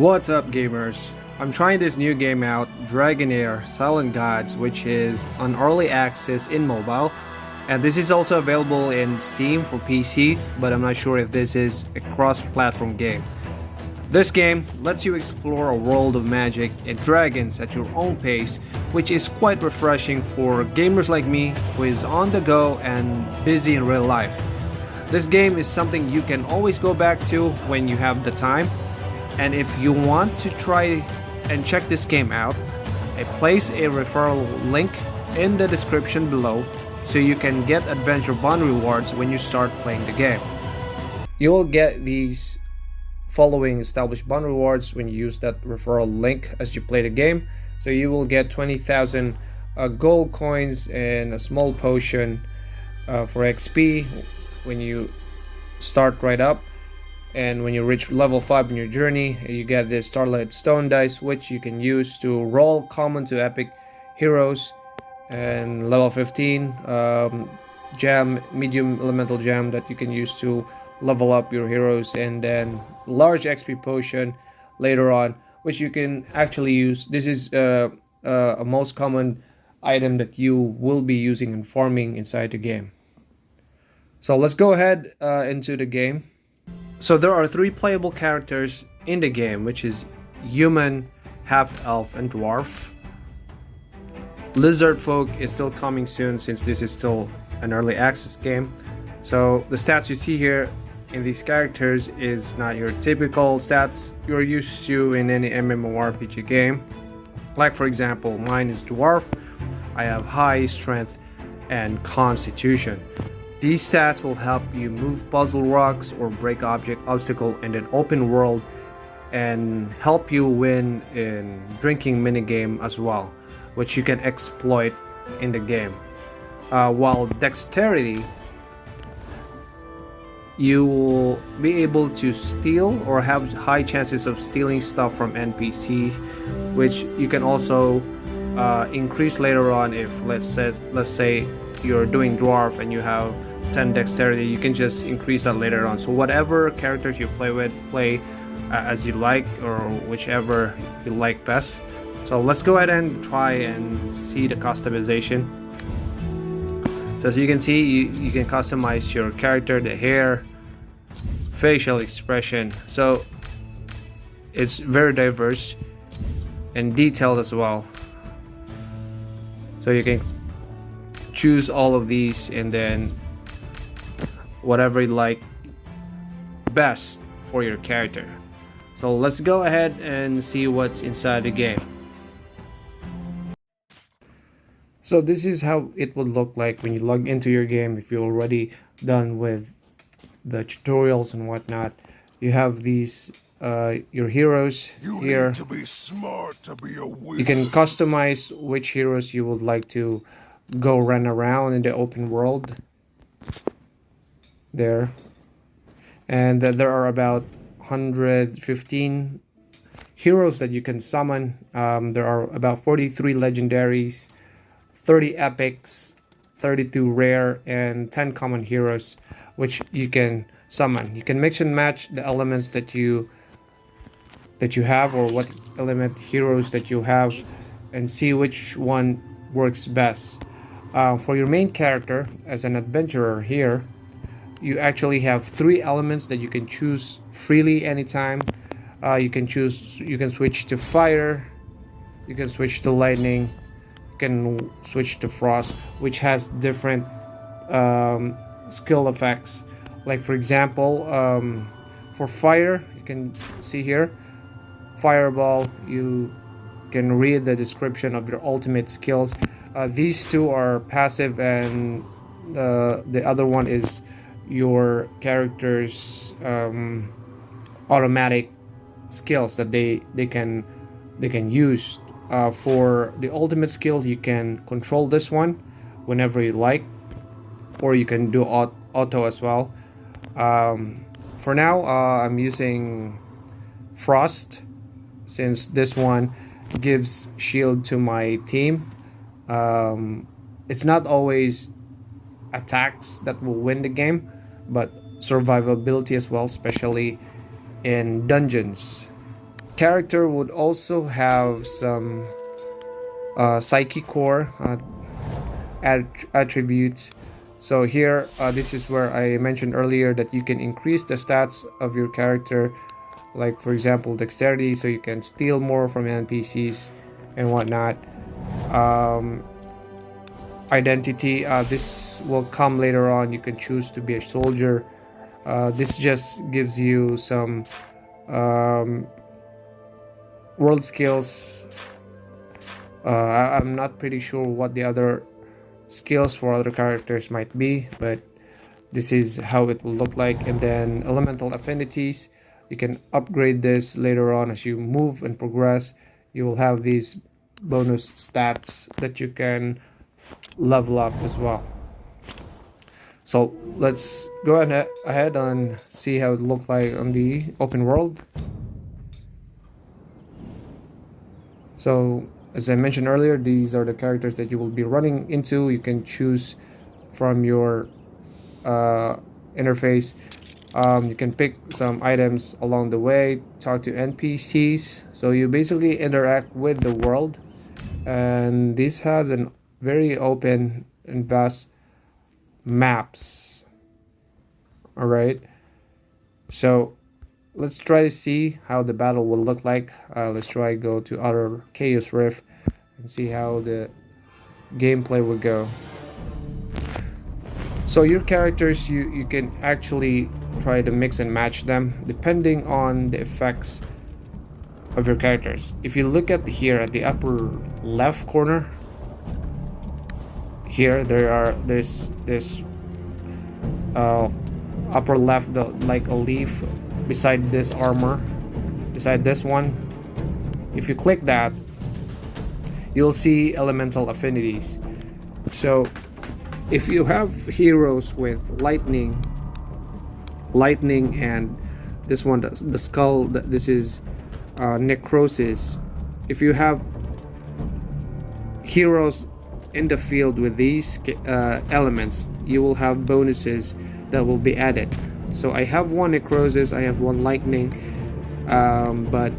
What's up, gamers? I'm trying this new game out, Heir Silent Gods, which is on early access in mobile, and this is also available in Steam for PC, but I'm not sure if this is a cross-platform game. This game lets you explore a world of magic and dragons at your own pace, which is quite refreshing for gamers like me who is on the go and busy in real life. This game is something you can always go back to when you have the time. And if you want to try and check this game out, I place a referral link in the description below so you can get adventure bond rewards when you start playing the game. You will get these following established bond rewards when you use that referral link as you play the game. So you will get 20,000 gold coins and a small potion for XP when you start right up. And when you reach level 5 in your journey, you get this Starlight Stone dice, which you can use to roll common to epic heroes. And level 15 gem, medium elemental gem that you can use to level up your heroes, and then large XP potion later on, which you can actually use. This is a most common item that you will be using in farming inside the game. So let's go ahead into the game. So there are 3 playable characters in the game, which is human, half-elf, and dwarf. Lizard folk is still coming soon since this is still an early access game. So the stats you see here in these characters is not your typical stats you're used to in any MMORPG game. Like for example, mine is dwarf. I have high strength and constitution. These stats will help you move puzzle rocks or break obstacle in an open world and help you win in drinking minigame as well, which you can exploit in the game. While dexterity, you will be able to steal or have high chances of stealing stuff from NPCs, which you can also increase later on. If let's say you're doing dwarf and you have 10 dexterity, you can just increase that later on. So whatever characters you play as you like, or whichever you like best. So let's go ahead and try and see the customization. So as you can see, you can customize your character, the hair, facial expression. So it's very diverse and detailed as well. So you can choose all of these and then whatever you like best for your character. So let's go ahead and see what's inside the game. So this is how it would look like when you log into your game. If you're already done with the tutorials and whatnot, you have these your heroes here. Need to be smart to be a wizard. You can customize which heroes you would like to go run around in the open world there. And there are about 115 heroes that you can summon. There are about 43 legendaries, 30 epics, 32 rare, and 10 common heroes which you can summon. You can mix and match the elements that you have, or what element heroes that you have, and see which one works best. For your main character as an adventurer here, you actually have 3 elements that you can choose freely anytime. You can switch to fire, you can switch to lightning, you can switch to frost, which has different skill effects. Like for example, for fire, you can see here, fireball, you can read the description of your ultimate skills. These 2 are passive, and the other one is your character's automatic skills that they can use. For the ultimate skill, you can control this one whenever you like, or you can do auto as well. For now, I'm using frost, since this one gives shield to my team. It's not always attacks that will win the game, but survivability as well, especially in dungeons. character would also have some psyche core attributes. So here, this is where I mentioned earlier that you can increase the stats of your character, like for example dexterity, so you can steal more from NPCs and whatnot. Identity, this will come later on. You can choose to be a soldier. This just gives you some world skills. I'm not pretty sure what the other skills for other characters might be, but this is how it will look like. And then elemental affinities, you can upgrade this later on as you move and progress. You will have these bonus stats that you can level up as well. So let's go ahead and see how it looks like on the open world. So as I mentioned earlier, these are the characters that you will be running into. You can choose from your interface. You can pick some items along the way, talk to NPCs. So you basically interact with the world, and this has a very open and vast maps. All right, so let's try to see how the battle will look like. Let's try go to other Chaos Rift and see how the gameplay will go. So your characters, you can actually try to mix and match them depending on the effects of your characters. If you look at here at the upper left corner, here there's this upper left, like a leaf beside this armor, beside this one. If you click that, you'll see elemental affinities. So if you have heroes with lightning and this one, the skull, this is necrosis. If you have heroes in the field with these elements, you will have bonuses that will be added. So I have one necrosis, I have one lightning, but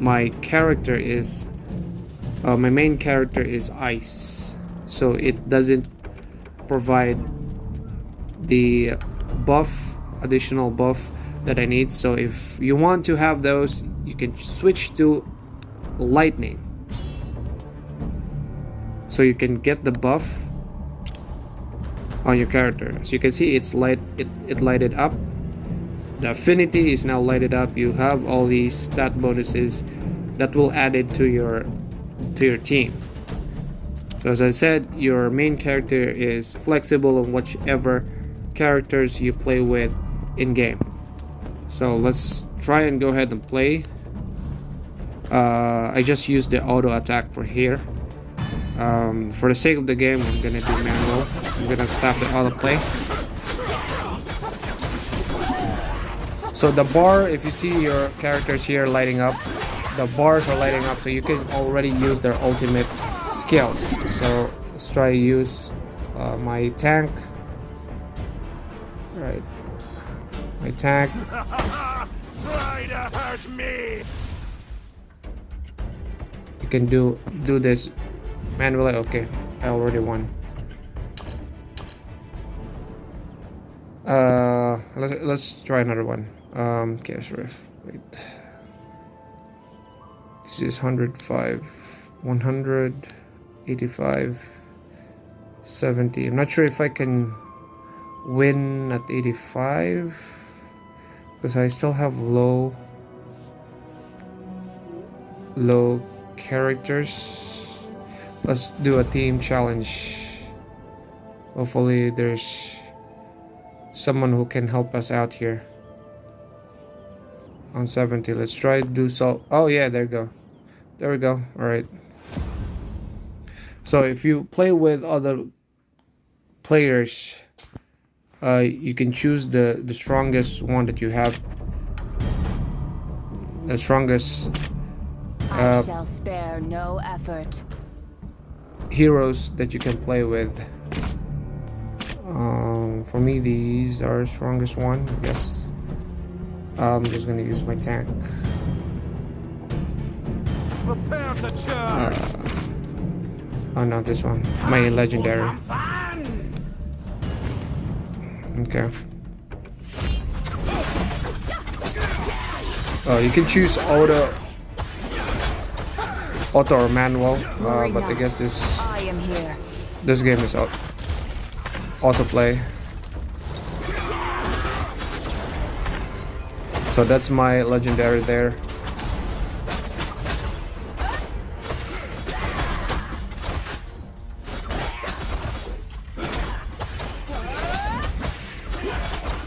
my character is my main character is ice, so it doesn't provide the additional buff that I need. So if you want to have those, you can switch to lightning, so you can get the buff on your character. As you can see, it lighted up. The affinity is now lighted up. You have all these stat bonuses that will add it to your team. So as I said, your main character is flexible on whichever characters you play with in game. So let's try and go ahead and play. I just used the auto attack for here. For the sake of the game, I'm gonna do manual. I'm gonna stop the autoplay. So the bar, if you see your characters here lighting up, the bars are lighting up, so you can already use their ultimate skills. So let's try to use my tank. Right, my tank. Try to hurt me. You can do this manually. Okay, I already won. Let's try another one. Chaos Rift. Wait. This is 105, 100, 85, 70. I'm not sure if I can win at 85 because I still have low characters. Let's do a team challenge. Hopefully there's someone who can help us out here. On 70, let's try to do so. Oh yeah, there we go. All right, so if you play with other players, you can choose the strongest one that you have, the strongest I shall spare no effort. Heroes that you can play with. For me, these are the strongest one, I guess. I'm just gonna use my tank. Prepare to charge. Oh no, this one. My legendary. Some fun. Okay. Oh, you can choose auto or manual, but I guess I am here. this game is autoplay. So that's my legendary there.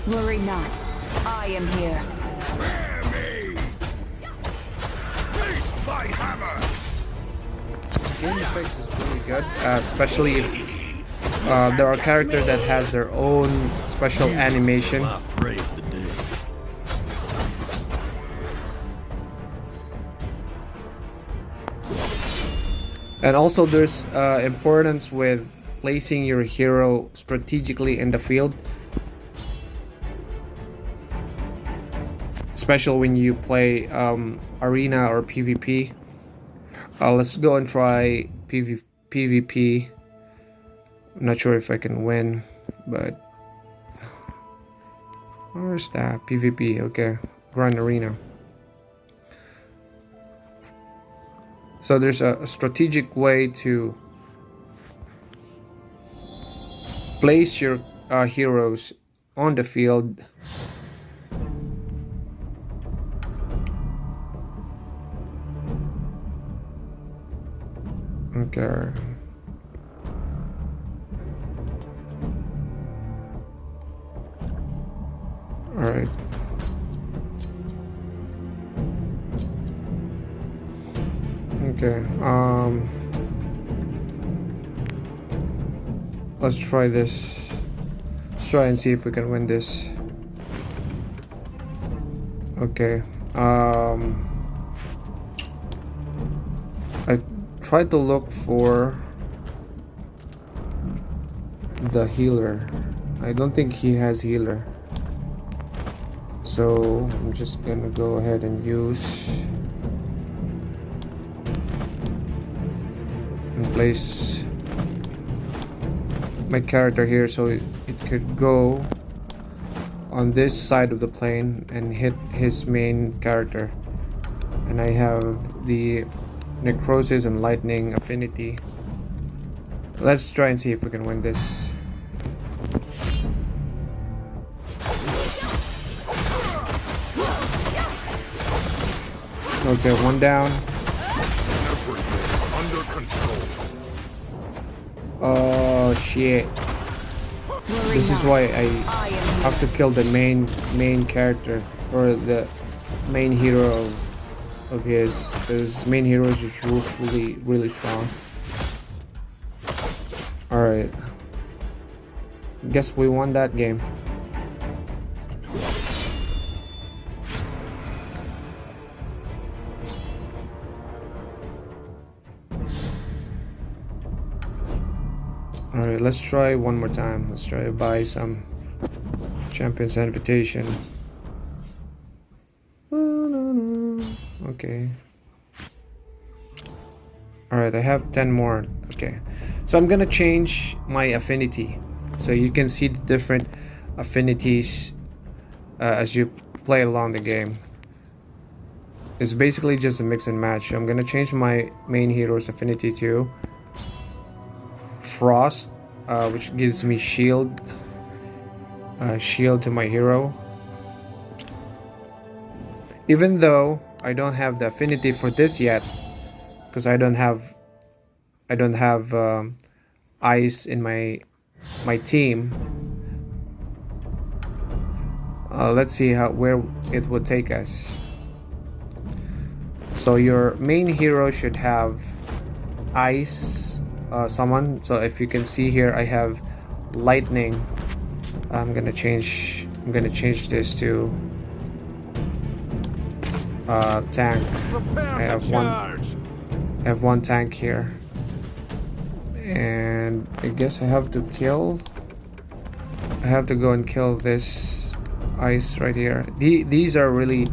Worry not. I am here. Spare me. Taste my hammer. Game effects is really good, especially if there are characters that has their own special animation. Brave the day. And also there's importance with placing your hero strategically in the field, especially when you play arena or PvP. Let's go and try PvP. I'm not sure if I can win, but where's that? PvP, okay. Grand Arena. So there's a strategic way to place your heroes on the field. Okay. All right. Okay. Let's try this. Let's try and see if we can win this. Okay. I tried to look for the healer. I don't think he has healer. So I'm just gonna go ahead and use and place my character here so it could go on this side of the plane and hit his main character. And I have the necrosis and lightning affinity. Let's try and see if we can win this. Okay, one down. Everything's under control. Oh shit. This is why I have to kill the main character, or the main hero of his, because main hero is really strong. Alright. Guess we won that game. Alright, let's try one more time. Let's try to buy some Champions Invitation. Okay. Alright, I have 10 more. Okay. So I'm gonna change my affinity. So you can see the different affinities as you play along the game. It's basically just a mix and match. I'm gonna change my main hero's affinity to Frost, which gives me shield to my hero. Even though I don't have the affinity for this yet, because I don't have ice in my team. Let's see where it would take us. So your main hero should have ice summon. So if you can see here, I have lightning. I'm gonna change this to tank. I have one tank here, and I guess I have to go and kill this ice right here. These are really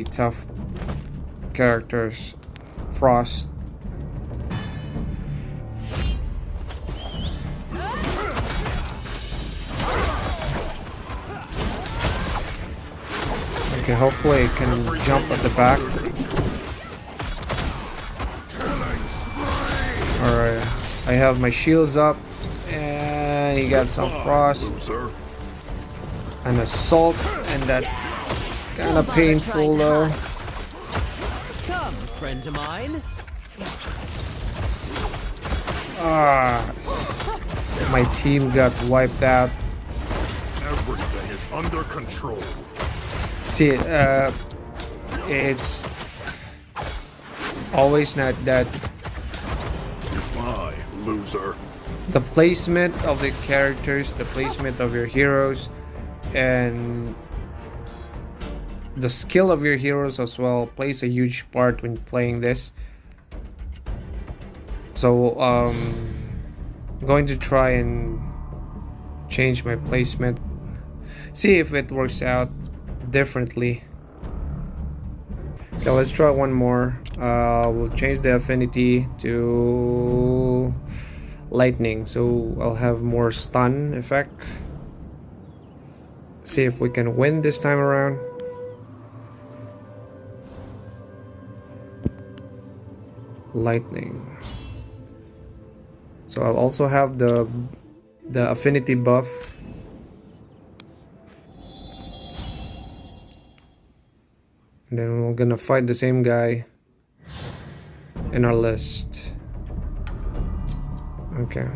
tough characters. Frost. Okay, hopefully it can jump at the back. Alright, I have my shields up, and he got some frost, an assault, and that's kind of painful though. Come, friends of mine. Ah, my team got wiped out. Everything is under control. See, it's always not that. Goodbye, loser. The placement of the characters, the placement of your heroes, and the skill of your heroes as well plays a huge part when playing this. So I'm going to try and change my placement, see if it works out differently. Okay, let's try one more. We'll change the affinity to lightning, so I'll have more stun effect. See if we can win this time around. Lightning. So I'll also have the affinity buff. And then we're gonna fight the same guy in our list. Okay.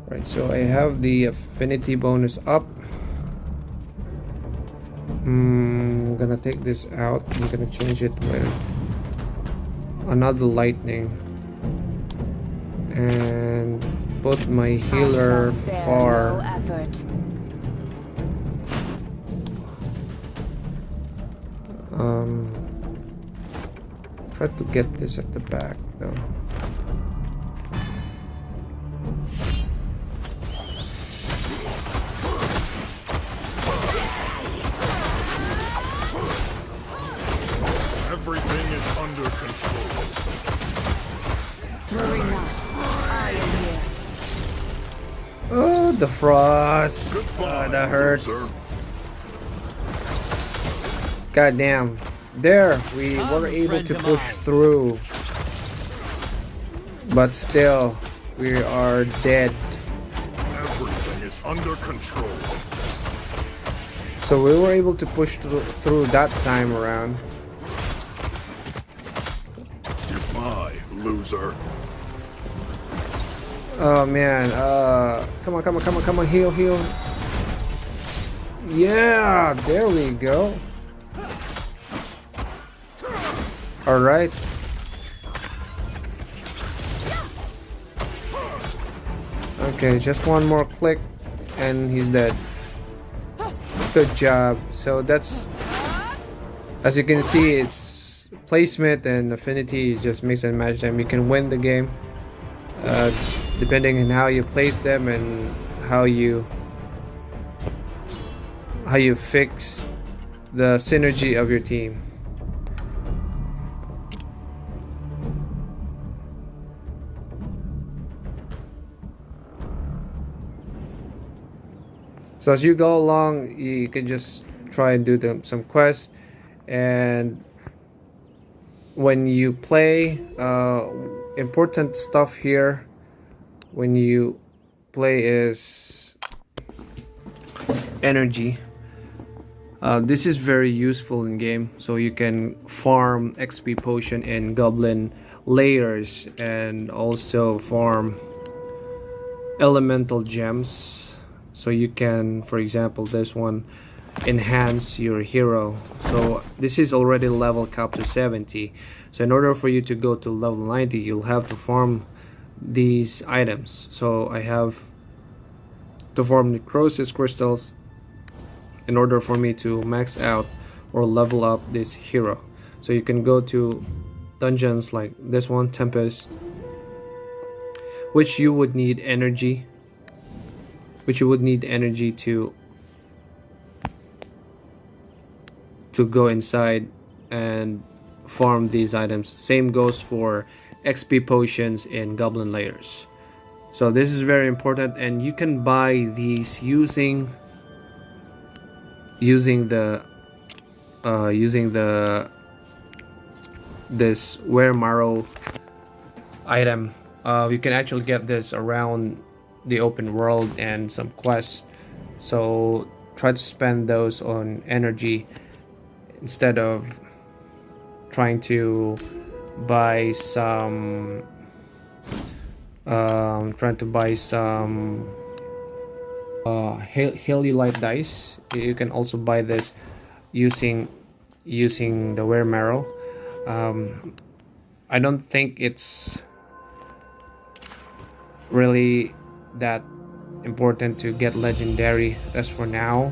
Right, so I have the affinity bonus up. I'm gonna take this out. I'm gonna change it with another lightning. And put my healer far. No effort. Try to get this at the back though. Everything is under control. Marina, I am here. Oh, the frost. Goodbye, That hurts. loser. God damn. There, we Come, were able friends to of push mine. through. But still, we are dead. Everything is under control. So we were able to push through that time around. Goodbye, loser. Oh man, come on, heal. Yeah, there we go. Alright. Okay, just one more click and he's dead. Good job. So that's, as you can see, it's placement and affinity, just mix and match them. You can win the game depending on how you place them and how you fix the synergy of your team. So as you go along, you can just try and do some quests, and when you play, important stuff here when you play is energy. This is very useful in game, so you can farm XP potion in goblin layers and also farm elemental gems. So you can, for example, this one, enhance your hero. So this is already level cap to 70. So in order for you to go to level 90, you'll have to farm these items. So I have to farm necrosis crystals in order for me to max out or level up this hero. So you can go to dungeons like this one, Tempest, which you would need energy. To go inside and farm these items. Same goes for XP potions in goblin layers. So this is very important, and you can buy these using the this Wear Marrow item. You can actually get this around the open world and some quests, so try to spend those on energy instead of trying to buy some Heliolite dice. You can also buy this using the Wear Marrow. I don't think it's really that important to get legendary as for now,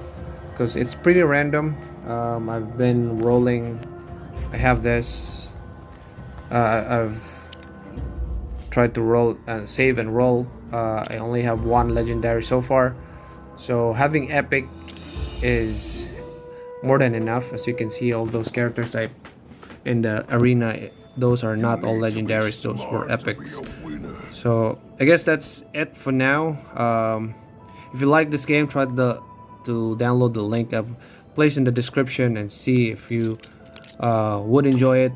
because it's pretty random. I've been rolling. I have this. I've tried to roll and save and roll. I only have one legendary so far, so having epic is more than enough. As you can see, all those characters type in the arena, those are not all legendaries, those were epics. So I guess that's it for now. If you like this game, try to download the link I've placed in the description and see if you would enjoy it.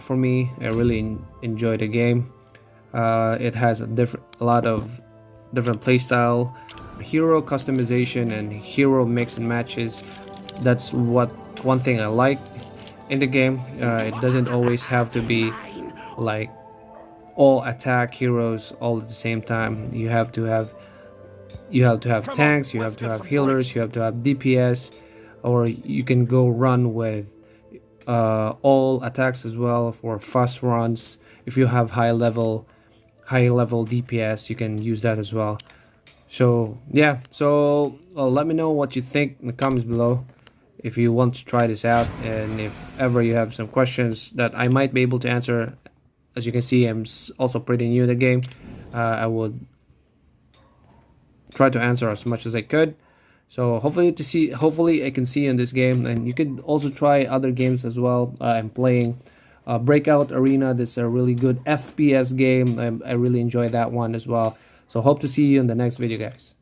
For me, I really enjoy the game. It has a lot of different playstyle, hero customization, and hero mix and matches. That's one thing I like in the game. It doesn't always have to be like all attack heroes all at the same time. You have to have tanks, you have to have healers, you have to have DPS, or you can go run with all attacks as well for fast runs. If you have high level DPS, you can use that as well. So yeah, so let me know what you think in the comments below if you want to try this out, and if ever you have some questions that I might be able to answer. As you can see, I'm also pretty new in the game. I would try to answer as much as I could. So hopefully I can see you in this game, and you could also try other games as well. I'm playing Breakout Arena. This is a really good FPS game. I really enjoy that one as well. So hope to see you in the next video, guys.